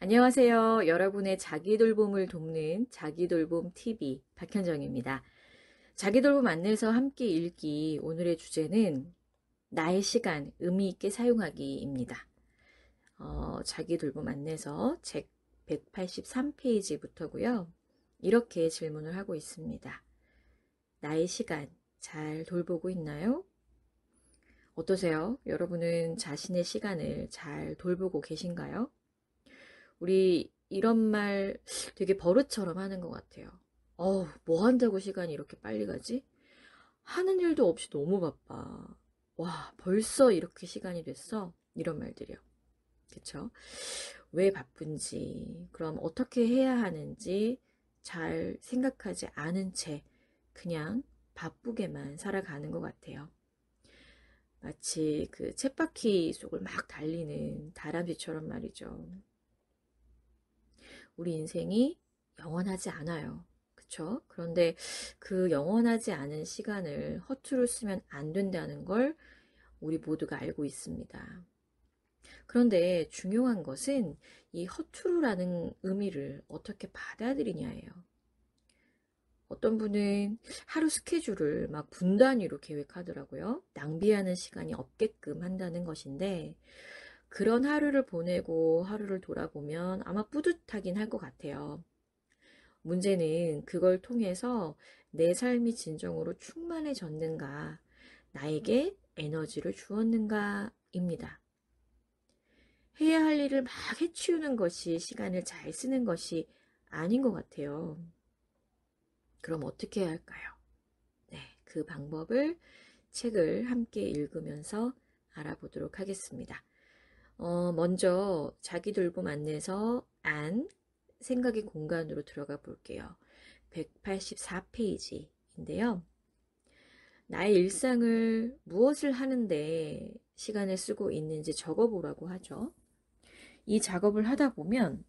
안녕하세요. 여러분의 자기돌봄을 돕는 자기돌봄 TV 박현정입니다. 자기돌봄 안내서 함께 읽기 오늘의 주제는 나의 시간 의미 있게 사용하기입니다. 자기돌봄 안내서 책 183페이지부터고요. 이렇게 질문을 하고 있습니다. 나의 시간 잘 돌보고 있나요? 어떠세요? 여러분은 자신의 시간을 잘 돌보고 계신가요? 우리 이런 말 되게 버릇처럼 하는 것 같아요. 뭐 한다고 시간이 이렇게 빨리 가지? 하는 일도 없이 너무 바빠. 와, 벌써 이렇게 시간이 됐어? 이런 말들이요. 그쵸? 왜 바쁜지, 그럼 어떻게 해야 하는지 잘 생각하지 않은 채 그냥 바쁘게만 살아가는 것 같아요. 마치 그 쳇바퀴 속을 막 달리는 다람쥐처럼 말이죠. 우리 인생이 영원하지 않아요. 그쵸? 그런데 그 영원하지 않은 시간을 허투루 쓰면 안 된다는 걸 우리 모두가 알고 있습니다. 그런데 중요한 것은 이 허투루라는 의미를 어떻게 받아들이냐예요. 어떤 분은 하루 스케줄을 막 분 단위로 계획하더라고요. 낭비하는 시간이 없게끔 한다는 것인데, 그런 하루를 보내고 하루를 돌아보면 아마 뿌듯하긴 할 것 같아요. 문제는 그걸 통해서 내 삶이 진정으로 충만해졌는가, 나에게 에너지를 주었는가입니다. 해야 할 일을 막 해치우는 것이 시간을 잘 쓰는 것이 아닌 것 같아요. 그럼 어떻게 해야 할까요? 네, 그 방법을 책을 함께 읽으면서 알아보도록 하겠습니다. 먼저 자기돌봄 안내서 안 생각의 공간으로 들어가 볼게요. 184페이지인데요. 나의 일상을 무엇을 하는데 시간을 쓰고 있는지 적어보라고 하죠. 이 작업을 하다 보면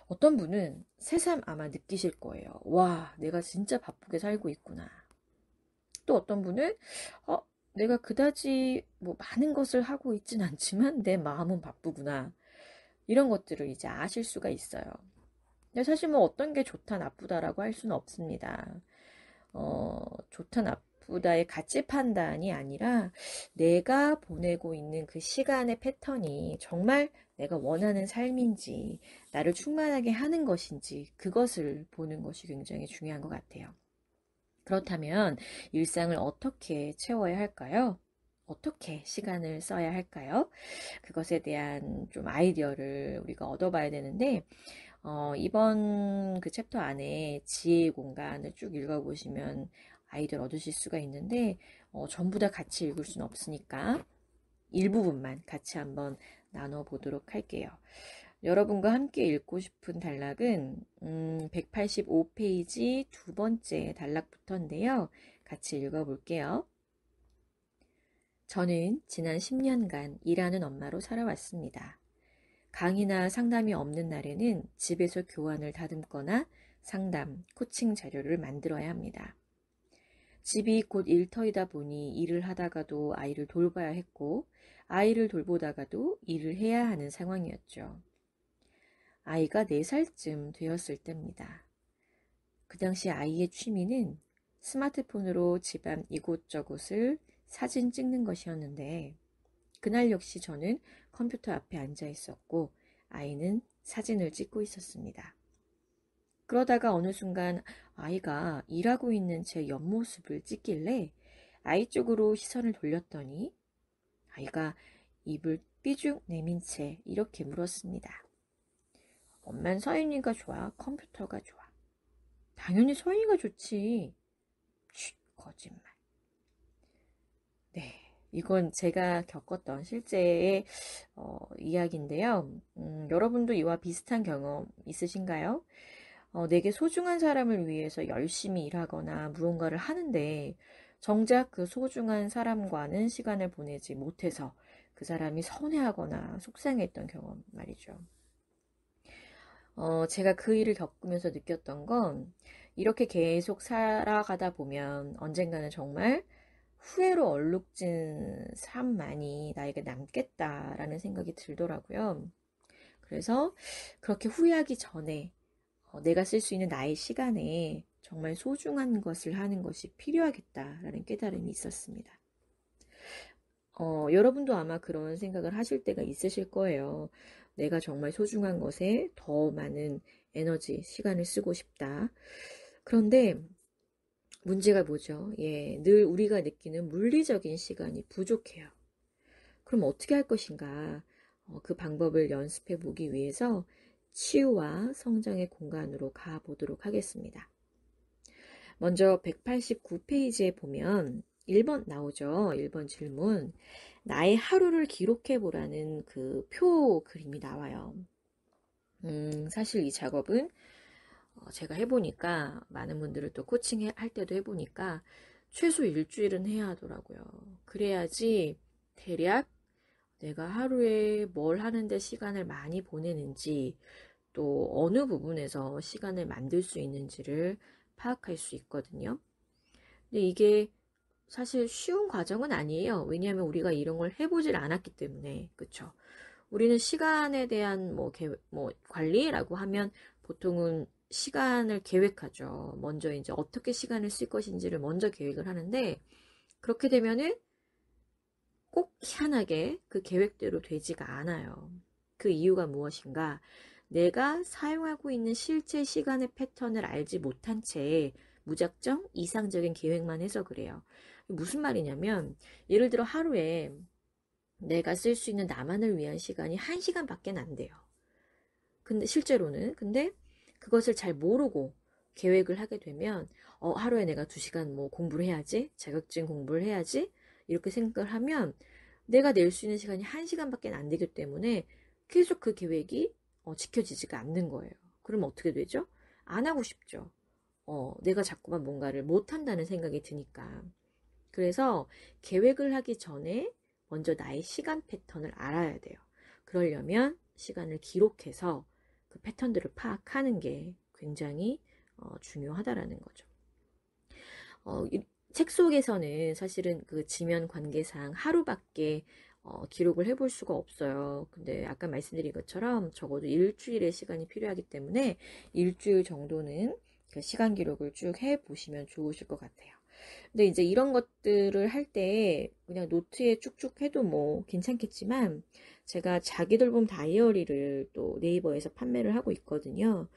어떤 분은 새삼 아마 느끼실 거예요. 와, 내가 진짜 바쁘게 살고 있구나. 또 어떤 분은 어, 내가 그다지 뭐 많은 것을 하고 있진 않지만 내 마음은 바쁘구나. 이런 것들을 이제 아실 수가 있어요. 근데 사실 뭐 어떤 게 좋다 나쁘다라고 할 수는 없습니다. 좋다 나쁘다의 가치 판단이 아니라 내가 보내고 있는 그 시간의 패턴이 정말 내가 원하는 삶인지 나를 충만하게 하는 것인지 그것을 보는 것이 굉장히 중요한 것 같아요. 그렇다면 일상을 어떻게 채워야 할까요? 어떻게 시간을 써야 할까요? 그것에 대한 좀 아이디어를 우리가 얻어봐야 되는데 이번 그 챕터 안에 지혜의 공간을 쭉 읽어보시면 아이디어를 얻으실 수가 있는데 전부 다 같이 읽을 수는 없으니까 일부분만 같이 한번 나눠보도록 할게요. 여러분과 함께 읽고 싶은 단락은 185페이지 두 번째 단락부터인데요. 같이 읽어볼게요. 저는 지난 10년간 일하는 엄마로 살아왔습니다. 강의나 상담이 없는 날에는 집에서 교환을 다듬거나 상담, 코칭 자료를 만들어야 합니다. 집이 곧 일터이다 보니 일을 하다가도 아이를 돌봐야 했고, 아이를 돌보다가도 일을 해야 하는 상황이었죠. 아이가 4살쯤 되었을 때입니다. 그 당시 아이의 취미는 스마트폰으로 집안 이곳저곳을 사진 찍는 것이었는데, 그날 역시 저는 컴퓨터 앞에 앉아 있었고 아이는 사진을 찍고 있었습니다. 그러다가 어느 순간 아이가 일하고 있는 제 옆모습을 찍길래 아이 쪽으로 시선을 돌렸더니 아이가 입을 삐죽 내민 채 이렇게 물었습니다. 엄만 서인이가 좋아? 컴퓨터가 좋아? 당연히 서인이가 좋지. 쉿, 거짓말. 네. 이건 제가 겪었던 실제의 이야기인데요. 여러분도 이와 비슷한 경험 있으신가요? 내게 소중한 사람을 위해서 열심히 일하거나 무언가를 하는데 정작 그 소중한 사람과는 시간을 보내지 못해서 그 사람이 서운해하거나 속상했던 경험 말이죠. 제가 그 일을 겪으면서 느꼈던 건 이렇게 계속 살아가다 보면 언젠가는 정말 후회로 얼룩진 삶만이 나에게 남겠다라는 생각이 들더라고요. 그래서 그렇게 후회하기 전에 내가 쓸 수 있는 나의 시간에 정말 소중한 것을 하는 것이 필요하겠다라는 깨달음이 있었습니다. 여러분도 아마 그런 생각을 하실 때가 있으실 거예요. 내가 정말 소중한 것에 더 많은 에너지, 시간을 쓰고 싶다. 그런데 문제가 뭐죠? 예, 늘 우리가 느끼는 물리적인 시간이 부족해요. 그럼 어떻게 할 것인가? 그 방법을 연습해 보기 위해서 치유와 성장의 공간으로 가보도록 하겠습니다. 먼저 189페이지에 보면 1번 나오죠. 1번 질문. 나의 하루를 기록해 보라는 그 표 그림이 나와요. 사실 이 작업은 제가 해보니까 많은 분들을 또 코칭할 때도 해보니까 최소 일주일은 해야 하더라고요. 그래야지 대략 내가 하루에 뭘 하는데 시간을 많이 보내는지 또 어느 부분에서 시간을 만들 수 있는지를 파악할 수 있거든요. 근데 이게 사실 쉬운 과정은 아니에요. 왜냐하면 우리가 이런 걸 해보질 않았기 때문에. 그쵸? 우리는 시간에 대한 뭐 관리라고 하면 보통은 시간을 계획하죠. 먼저 이제 어떻게 시간을 쓸 것인지를 먼저 계획을 하는데 그렇게 되면은 꼭 희한하게 그 계획대로 되지가 않아요. 그 이유가 무엇인가? 내가 사용하고 있는 실제 시간의 패턴을 알지 못한 채 무작정 이상적인 계획만 해서 그래요. 무슨 말이냐면 예를 들어 하루에 내가 쓸 수 있는 나만을 위한 시간이 1시간밖에 안 돼요. 근데 실제로는 근데 그것을 잘 모르고 계획을 하게 되면 하루에 내가 2시간 뭐 공부를 해야지, 자격증 공부를 해야지 이렇게 생각을 하면 내가 낼 수 있는 시간이 1시간밖에 안 되기 때문에 계속 그 계획이 지켜지지가 않는 거예요. 그럼 어떻게 되죠? 안 하고 싶죠. 내가 자꾸만 뭔가를 못한다는 생각이 드니까. 그래서 계획을 하기 전에 먼저 나의 시간 패턴을 알아야 돼요. 그러려면 시간을 기록해서 그 패턴들을 파악하는 게 굉장히 중요하다라는 거죠. 책 속에서는 사실은 그 지면 관계상 하루밖에 기록을 해볼 수가 없어요. 근데 아까 말씀드린 것처럼 적어도 일주일의 시간이 필요하기 때문에 일주일 정도는 그 시간 기록을 쭉 해보시면 좋으실 것 같아요. 근데 이제 이런 것들을 할 때 그냥 노트에 쭉쭉 해도 뭐 괜찮겠지만 제가 자기 돌봄 다이어리를 또 네이버에서 판매를 하고 있거든요.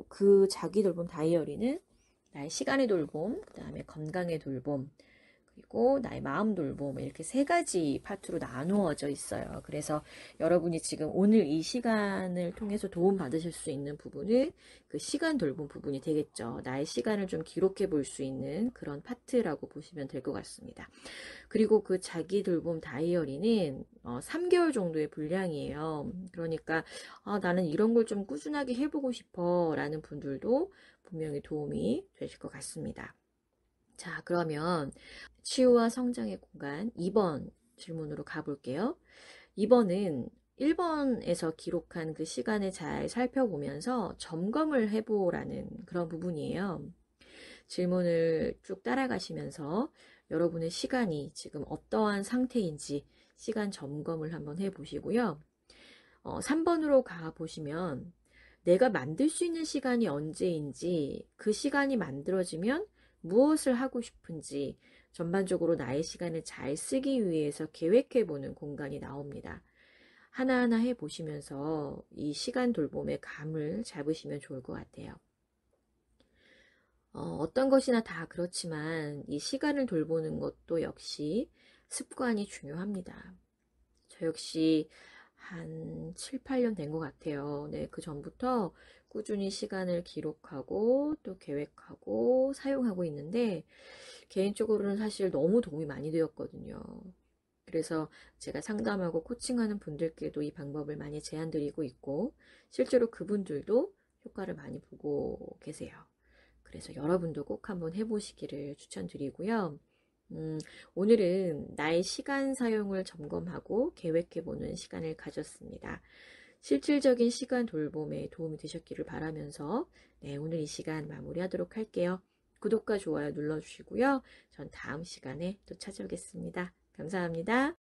그 자기 돌봄 다이어리는 나의 시간의 돌봄, 그 다음에 건강의 돌봄, 그리고 나의 마음 돌봄 이렇게 3가지 파트로 나누어져 있어요. 그래서 여러분이 지금 오늘 이 시간을 통해서 도움 받으실 수 있는 부분은 그 시간 돌봄 부분이 되겠죠. 나의 시간을 좀 기록해 볼 수 있는 그런 파트라고 보시면 될 것 같습니다. 그리고 그 자기 돌봄 다이어리는 3개월 정도의 분량이에요. 그러니까 나는 이런 걸 좀 꾸준하게 해보고 싶어 라는 분들도 분명히 도움이 되실 것 같습니다. 자, 그러면 치유와 성장의 공간 2번 질문으로 가볼게요. 2번은 1번에서 기록한 그 시간을 잘 살펴보면서 점검을 해보라는 그런 부분이에요. 질문을 쭉 따라가시면서 여러분의 시간이 지금 어떠한 상태인지 시간 점검을 한번 해보시고요. 3번으로 가보시면 내가 만들 수 있는 시간이 언제인지 그 시간이 만들어지면 무엇을 하고 싶은지 전반적으로 나의 시간을 잘 쓰기 위해서 계획해보는 공간이 나옵니다. 하나하나 해보시면서 이 시간 돌봄의 감을 잡으시면 좋을 것 같아요. 어떤 것이나 다 그렇지만 이 시간을 돌보는 것도 역시 습관이 중요합니다. 저 역시 한 7, 8년 된 것 같아요. 네, 그 전부터 꾸준히 시간을 기록하고 또 계획하고 사용하고 있는데 개인적으로는 사실 너무 도움이 많이 되었거든요. 그래서 제가 상담하고 코칭하는 분들께도 이 방법을 많이 제안드리고 있고 실제로 그분들도 효과를 많이 보고 계세요. 그래서 여러분도 꼭 한번 해보시기를 추천드리고요. 오늘은 나의 시간 사용을 점검하고 계획해보는 시간을 가졌습니다. 실질적인 시간 돌봄에 도움이 되셨기를 바라면서 네, 오늘 이 시간 마무리하도록 할게요. 구독과 좋아요 눌러주시고요. 전 다음 시간에 또 찾아오겠습니다. 감사합니다.